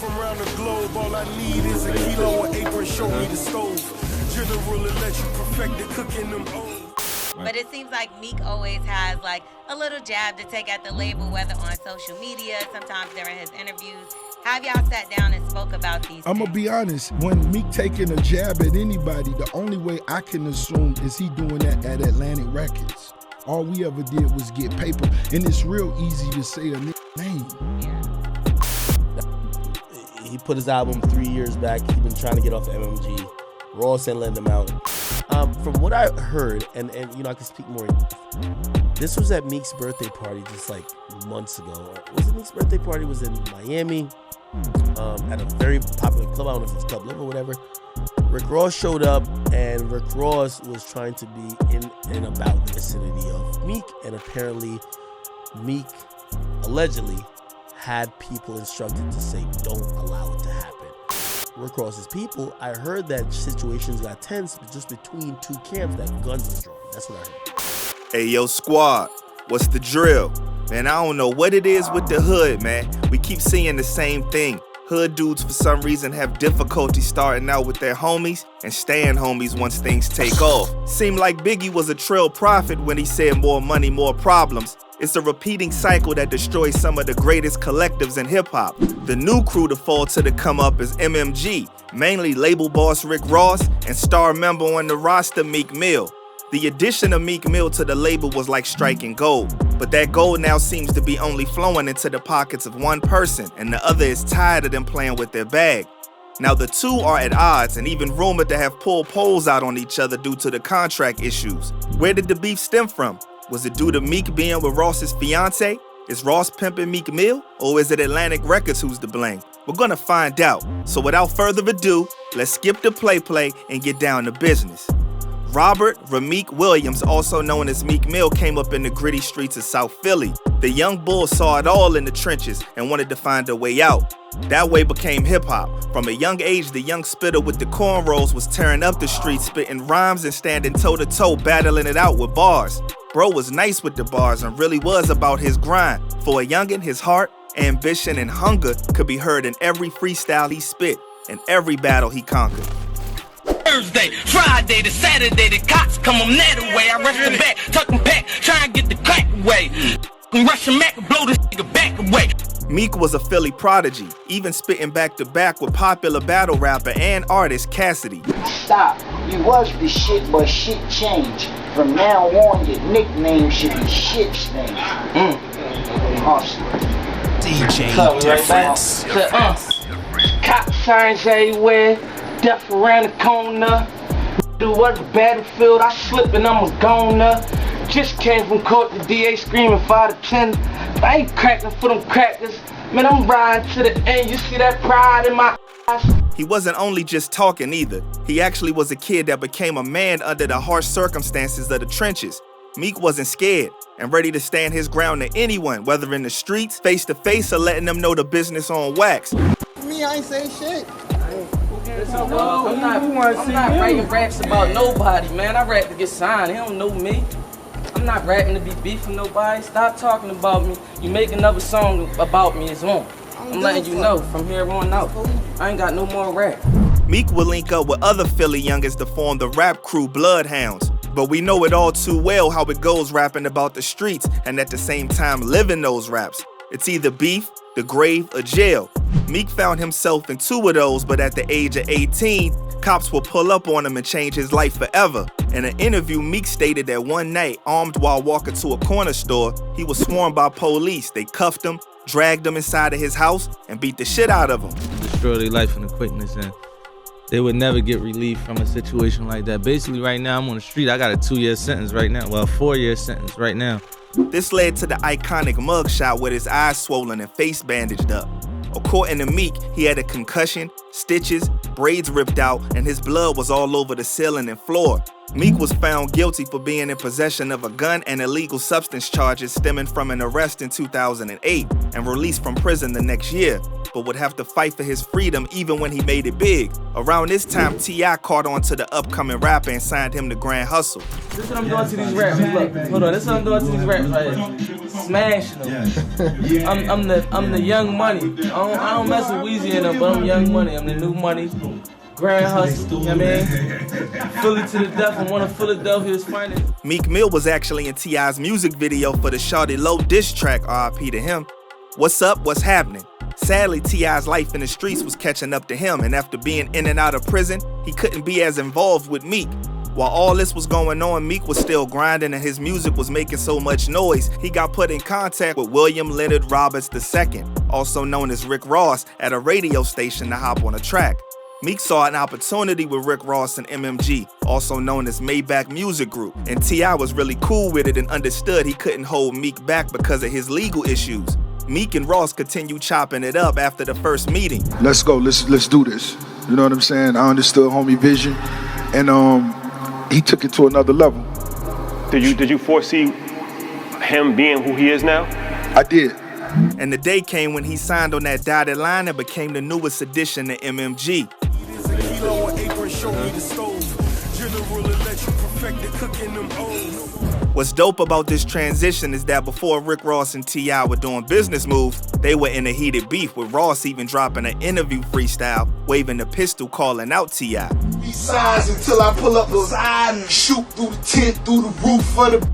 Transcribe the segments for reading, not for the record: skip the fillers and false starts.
from around the globe. All I need is a kilo of apron, show me the stove. General will let you perfect the cooking them old. But it seems like Meek always has like a little jab to take at the label, whether on social media, sometimes during his interviews. Have y'all sat down and spoke about these I'm gonna be honest, when Meek taking a jab at anybody, the only way I can assume is he doing that at Atlantic Records. All we ever did was get paper, and it's real easy to say a name. Yeah. He put his album 3 years back. He's been trying to get off MMG. Ross ain't letting him out. From what I heard, and you know, I can speak more. This was at Meek's birthday party just like months ago. Was it Meek's birthday party? It was in Miami at a very popular club. I don't know if it's Club Live or whatever. Rick Ross showed up, and Rick Ross was trying to be in and about the vicinity of Meek, and apparently Meek allegedly had people instructed to say, don't allow it to happen. Rick Ross's people, I heard that situations got tense just between two camps, that guns was drawn. That's what I heard. Hey, yo, squad, what's the drill? Man, I don't know what it is with the hood, man. We keep seeing the same thing. Hood dudes, for some reason, have difficulty starting out with their homies and staying homies once things take off. Seemed like Biggie was a trail prophet when he said more money, more problems. It's a repeating cycle that destroys some of the greatest collectives in hip-hop. The new crew to fall to the come-up is MMG, mainly label boss Rick Ross and star member on the roster Meek Mill. The addition of Meek Mill to the label was like striking gold, but that gold now seems to be only flowing into the pockets of one person, and the other is tired of them playing with their bag. Now the two are at odds and even rumored to have pulled poles out on each other due to the contract issues. Where did the beef stem from? Was it due to Meek being with Ross's fiance? Is Ross pimping Meek Mill? Or is it Atlantic Records who's to blame? We're gonna find out. So without further ado, let's skip the play and get down to business. Robert Rameek Williams, also known as Meek Mill, came up in the gritty streets of South Philly. The young bull saw it all in the trenches and wanted to find a way out. That way became hip-hop. From a young age, the young spitter with the cornrows was tearing up the streets, spitting rhymes and standing toe-to-toe, battling it out with bars. Bro was nice with the bars and really was about his grind. For a youngin', his heart, ambition, and hunger could be heard in every freestyle he spit and every battle he conquered. Thursday, Friday to Saturday, the cops come on that way. I rush the back, tuck him back, try and get the crack away. Rush him back and blow this nigga back away. Meek was a Philly prodigy, even spitting back-to-back with popular battle rapper and artist Cassidy. Stop. You was the shit, but shit changed. From now on, your nickname should be Shit's name. Hustler. DJ Difference. Cop signs everywhere, death around the corner. Do what the battlefield, I slip and I'm a goner. Just came from court, the DA screaming 5 to 10. I ain't cracking for them crackers. Man, I'm riding to the end. You see that pride in my eyes? He wasn't only just talking either. He actually was a kid that became a man under the harsh circumstances of the trenches. Meek wasn't scared and ready to stand his ground to anyone, whether in the streets, face to face, or letting them know the business on wax. Me, I ain't say shit. I'm not writing raps about nobody, man. I rap to get signed. He don't know me. I'm not rapping to be beefing nobody. Stop talking about me. You make another song about me, it's on. I'm letting you know from here on out. I ain't got no more rap. Meek will link up with other Philly youngins to form the rap crew Bloodhounds. But we know it all too well how it goes rapping about the streets and at the same time living those raps. It's either beef, the grave, or jail. Meek found himself in two of those, but at the age of 18, cops will pull up on him and change his life forever. In an interview, Meek stated that one night, armed while walking to a corner store, he was swarmed by police. They cuffed him, dragged him inside of his house, and beat the shit out of him. Destroy their life and the quickness, and they would never get relief from a situation like that. Basically, right now, I'm on the street. I got a 2-year sentence right now. Well, a 4-year sentence right now. This led to the iconic mugshot with his eyes swollen and face bandaged up. According to Meek, he had a concussion, stitches, braids ripped out, and his blood was all over the ceiling and floor. Meek was found guilty for being in possession of a gun and illegal substance charges stemming from an arrest in 2008 and released from prison the next year. but would have to fight for his freedom even when he made it big. Around this time, T.I. caught on to the upcoming rapper and signed him to Grand Hustle. This is what I'm doing to these raps. Look, hold on. This is what I'm doing to these raps right here. Smashing them. I'm the young money. I don't mess with Weezy in them, but I'm young money. I'm the new money. Grand Hustle, you know what I mean? Philly to the death, I'm one of Philadelphia's finest. Meek Mill was actually in T.I.'s music video for the Shawty Low diss track, R.I.P. to him. What's up, what's happening? Sadly, T.I.'s life in the streets was catching up to him, and after being in and out of prison, he couldn't be as involved with Meek. While all this was going on, Meek was still grinding and his music was making so much noise, he got put in contact with William Leonard Roberts II, also known as Rick Ross, at a radio station to hop on a track. Meek saw an opportunity with Rick Ross and MMG, also known as Maybach Music Group, and T.I. was really cool with it and understood he couldn't hold Meek back because of his legal issues. Meek and Ross continued chopping it up after the first meeting. Let's go, let's do this. You know what I'm saying? I understood homie vision, and he took it to another level. Did you foresee him being who he is now? I did. And the day came when he signed on that dotted line and became the newest addition to MMG. What's dope about this transition is that before Rick Ross and T.I. were doing business moves, they were in a heated beef, with Ross even dropping an interview freestyle, waving the pistol, calling out T.I. Size until I pull up the side and shoot through the tent, through the roof of the.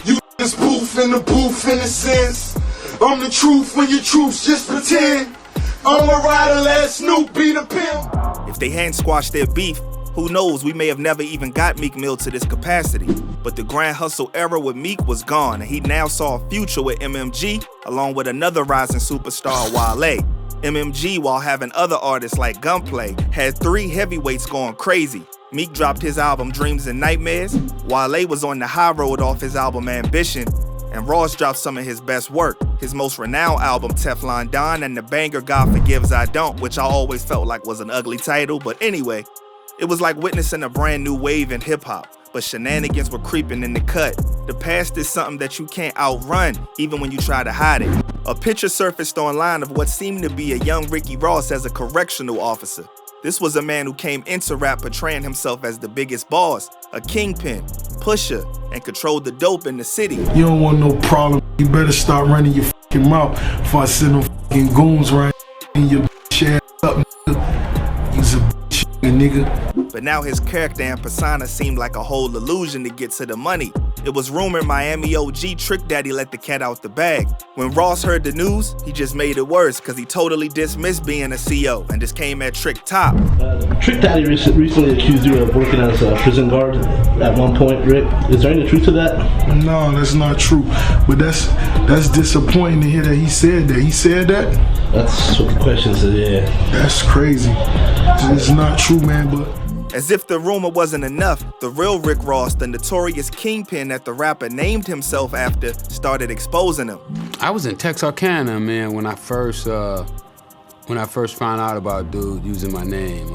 You just poof in the booth in a sense. I'm the truth when your truths just pretend. I'm a rider, let Snoop be the pimp. If they hadn't squashed their beef, who knows, we may have never even got Meek Mill to this capacity. But the Grand Hustle era with Meek was gone, and he now saw a future with MMG, along with another rising superstar, Wale. MMG, while having other artists like Gunplay, had 3 heavyweights going crazy. Meek dropped his album Dreams and Nightmares, Wale was on the high road off his album Ambition, and Ross dropped some of his best work, his most renowned album Teflon Don and the banger God Forgives I Don't, which I always felt like was an ugly title, but anyway, it was like witnessing a brand new wave in hip-hop, but shenanigans were creeping in the cut. The past is something that you can't outrun, even when you try to hide it. A picture surfaced online of what seemed to be a young Ricky Ross as a correctional officer. This was a man who came into rap portraying himself as the biggest boss, a kingpin, pusher, and controlled the dope in the city. You don't want no problem. You better start running your fucking mouth before I send them fucking goons right in your bitch ass up, nigga. You's a bitch, nigga. But now his character and persona seemed like a whole illusion to get to the money. It was rumored Miami OG Trick Daddy let the cat out the bag. When Ross heard the news, he just made it worse because he totally dismissed being a CO and just came at Trick top. Trick Daddy recently accused you of working as a prison guard at one point, Rick. Is there any truth to that? No, that's not true. But that's disappointing to hear that he said that. He said that? That's what the question said, yeah. That's crazy. It's not true, man, but... As if the rumor wasn't enough, the real Rick Ross, the notorious kingpin that the rapper named himself after, started exposing him. I was in Texarkana, man, when I first found out about dude using my name.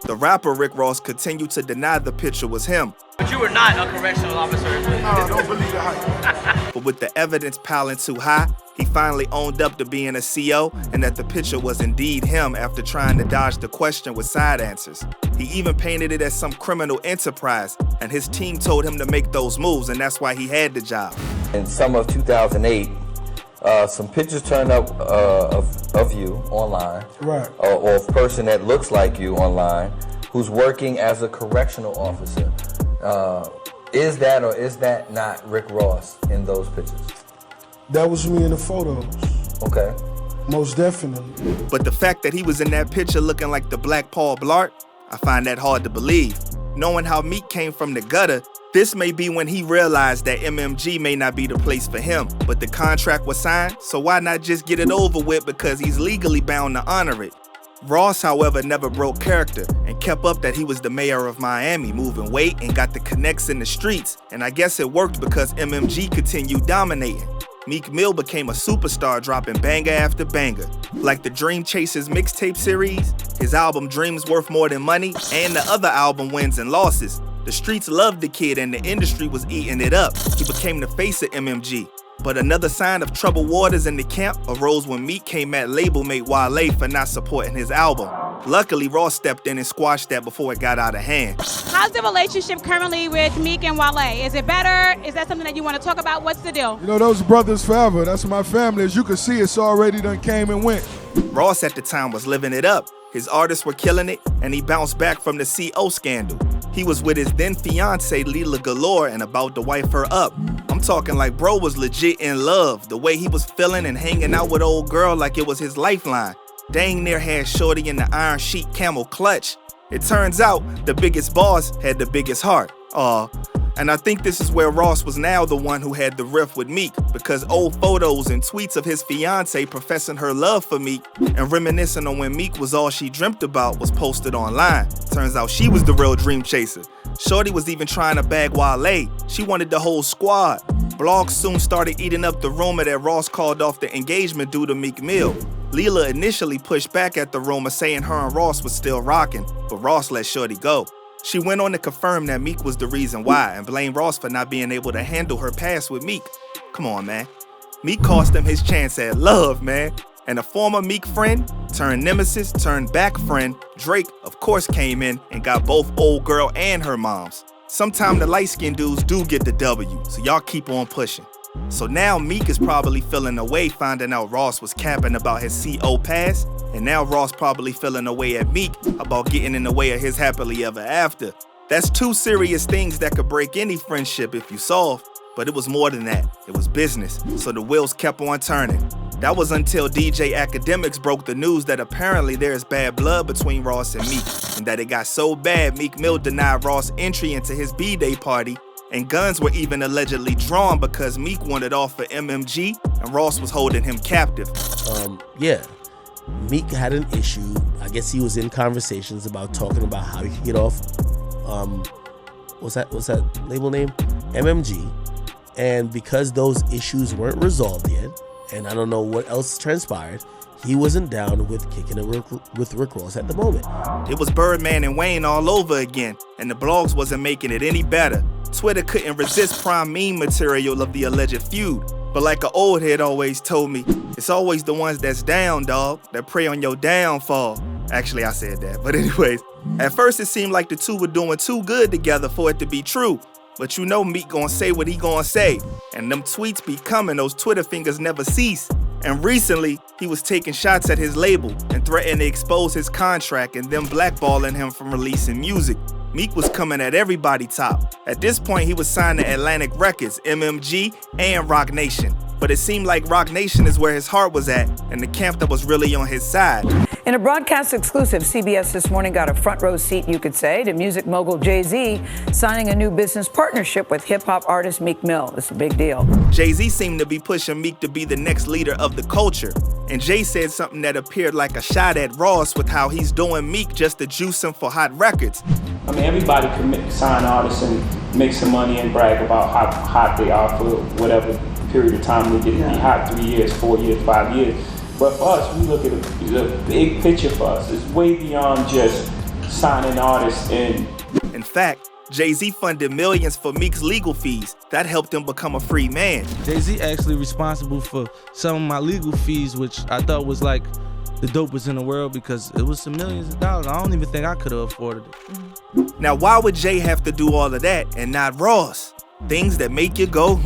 The rapper Rick Ross continued to deny the picture was him. But you were not a correctional officer. No, don't believe the hype. But with the evidence piling too high, he finally owned up to being a CO and that the picture was indeed him after trying to dodge the question with side answers. He even painted it as some criminal enterprise, and his team told him to make those moves, and that's why he had the job. In summer of 2008, some pictures turned up of you online, right, or a person that looks like you online, who's working as a correctional officer. Is that or is that not Rick Ross in those pictures? That was me in the photos. Okay. Most definitely. But the fact that he was in that picture looking like the Black Paul Blart, I find that hard to believe. Knowing how Meek came from the gutter, this may be when he realized that MMG may not be the place for him, but the contract was signed, so why not just get it over with because he's legally bound to honor it. Ross, however, never broke character and kept up that he was the mayor of Miami, moving weight and got the connects in the streets, and I guess it worked because MMG continued dominating. Meek Mill became a superstar, dropping banger after banger. Like the Dream Chasers mixtape series, his album Dreams Worth More Than Money, and the other album Wins and Losses. The streets loved the kid and the industry was eating it up. He became the face of MMG. But another sign of troubled waters in the camp arose when Meek came at label mate Wale for not supporting his album. Luckily, Ross stepped in and squashed that before it got out of hand. How's the relationship currently with Meek and Wale? Is it better? Is that something that you want to talk about? What's the deal? You know, those brothers forever. That's my family. As you can see, it's already done came and went. Ross at the time was living it up. His artists were killing it, and he bounced back from the CO scandal. He was with his then fiance Lila Galore and about to wife her up. I'm talking like bro was legit in love. The way he was feeling and hanging out with old girl like it was his lifeline. Dang near had shorty in the iron sheet camel clutch. It turns out the biggest boss had the biggest heart. And I think this is where Ross was now the one who had the riff with Meek, because old photos and tweets of his fiance professing her love for Meek and reminiscing on when Meek was all she dreamt about was posted online. Turns out she was the real dream chaser. Shorty was even trying to bag Wale. She wanted the whole squad. Blogs soon started eating up the rumor that Ross called off the engagement due to Meek Mill. Lila initially pushed back at the rumor saying her and Ross was still rocking, but Ross let Shorty go. She went on to confirm that Meek was the reason why and blamed Ross for not being able to handle her past with Meek. Come on, man. Meek cost him his chance at love, man. And a former Meek friend, turned nemesis, turned back friend, Drake, of course, came in and got both old girl and her moms. Sometimes the light-skinned dudes do get the W, so y'all keep on pushing. So now Meek is probably feeling away finding out Ross was capping about his CO past, and now Ross probably feeling away at Meek about getting in the way of his happily ever after. That's two serious things that could break any friendship if you solve, but it was more than that. It was business, so the wheels kept on turning. That was until DJ Academics broke the news that apparently there is bad blood between Ross and Meek, and that it got so bad Meek Mill denied Ross entry into his B-Day party, and guns were even allegedly drawn because Meek wanted off for MMG and Ross was holding him captive. Yeah. Meek had an issue. I guess he was in conversations about talking about how he could get off, what's that label name? MMG. And because those issues weren't resolved yet, and I don't know what else transpired, he wasn't down with kicking it with Rick Ross at the moment. It was Birdman and Wayne all over again, and the blogs wasn't making it any better. Twitter couldn't resist prime meme material of the alleged feud. But like an old head always told me, it's always the ones that's down, dog, that prey on your downfall. Actually, I said that, but anyways. At first, it seemed like the two were doing too good together for it to be true. But you know Meek gonna say what he gonna say. And them tweets be coming, those Twitter fingers never cease. And recently, he was taking shots at his label and threatening to expose his contract and them blackballing him from releasing music. Meek was coming at everybody top. At this point, he was signed to Atlantic Records, MMG, and Rock Nation. But it seemed like Rock Nation is where his heart was at, and the camp that was really on his side. In a broadcast exclusive, CBS this morning got a front row seat, you could say, to music mogul Jay-Z signing a new business partnership with hip-hop artist Meek Mill. It's a big deal. Jay-Z seemed to be pushing Meek to be the next leader of the culture. And Jay said something that appeared like a shot at Ross with how he's doing Meek just to juice him for hot records. I mean, everybody can sign artists and make some money and brag about how hot they are for whatever period of time they get to be hot, 3 years, 4 years, 5 years. But for us, we look at the big picture for us. It's way beyond just signing artists in. In fact, Jay-Z funded millions for Meek's legal fees. That helped him become a free man. Jay-Z actually responsible for some of my legal fees, which I thought was like the dopest in the world because it was some millions of dollars. I don't even think I could have afforded it. Now, why would Jay have to do all of that and not Ross? Things that make you go,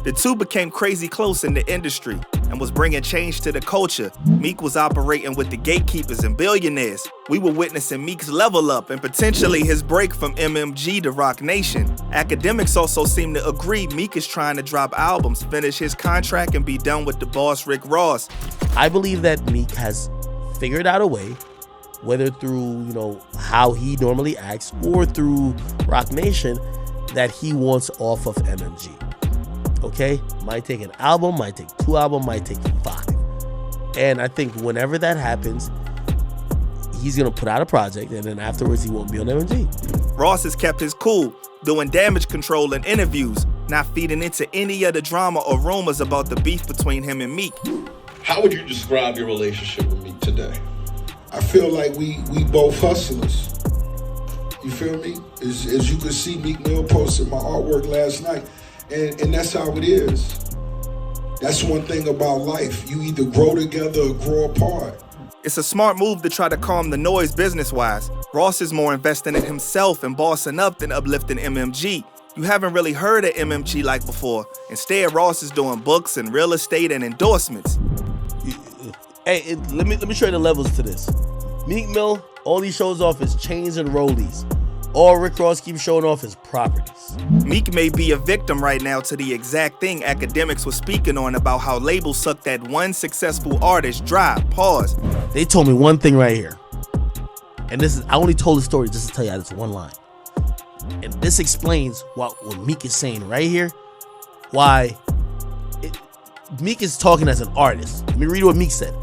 The two became crazy close in the industry and was bringing change to the culture. Meek was operating with the gatekeepers and billionaires. We were witnessing Meek's level up and potentially his break from MMG to Rock Nation. Academics also seem to agree Meek is trying to drop albums, finish his contract, and be done with the boss Rick Ross. I believe that Meek has figured out a way, whether through, how he normally acts or through Rock Nation, that he wants off of MMG. Okay? Might take an album, might take 2 albums, might take 5. And I think whenever that happens, he's going to put out a project and then afterwards he won't be on MMG. Ross has kept his cool, doing damage control in interviews, not feeding into any of the drama or rumors about the beef between him and Meek. How would you describe your relationship with Meek today? I feel like we both hustlers. You feel me? As you could see, Meek Mill posted my artwork last night. And that's how it is. That's one thing about life. You either grow together or grow apart. It's a smart move to try to calm the noise business-wise. Ross is more investing in himself and bossing up than uplifting MMG. You haven't really heard of MMG like before. Instead, Ross is doing books and real estate and endorsements. Hey, let me show you the levels to this. Meek Mill, all he shows off is chains and rollies. All Rick Ross keeps showing off is properties. Meek may be a victim right now to the exact thing academics were speaking on about how labels suck that one successful artist dry. Pause. They told me one thing right here. And this is, I only told the story just to tell you this one line. And this explains what Meek is saying right here. Why Meek is talking as an artist. Let me read what Meek said.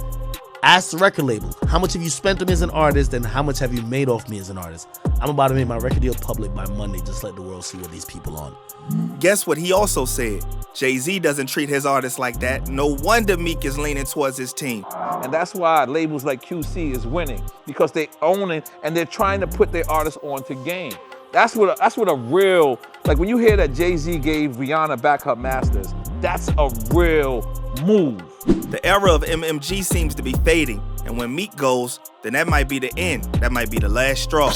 Ask the record label, how much have you spent on me as an artist and how much have you made off me as an artist? I'm about to make my record deal public by Monday. Just let the world see what these people on. Guess what he also said? Jay-Z doesn't treat his artists like that. No wonder Meek is leaning towards his team. And that's why labels like QC is winning, because they own it and they're trying to put their artists onto game. That's what a real, like when you hear that Jay-Z gave Rihanna back her masters, that's a real move. The era of MMG seems to be fading, and when Meek goes, then that might be the end. That might be the last straw.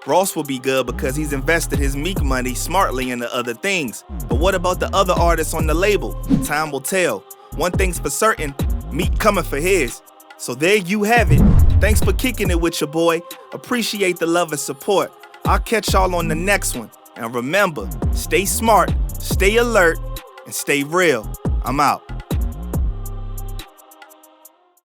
Ross will be good because he's invested his Meek money smartly into other things. But what about the other artists on the label? Time will tell. One thing's for certain, Meek coming for his. So there you have it. Thanks for kicking it with your boy. Appreciate the love and support. I'll catch y'all on the next one. And remember, stay smart, stay alert, and stay real. I'm out.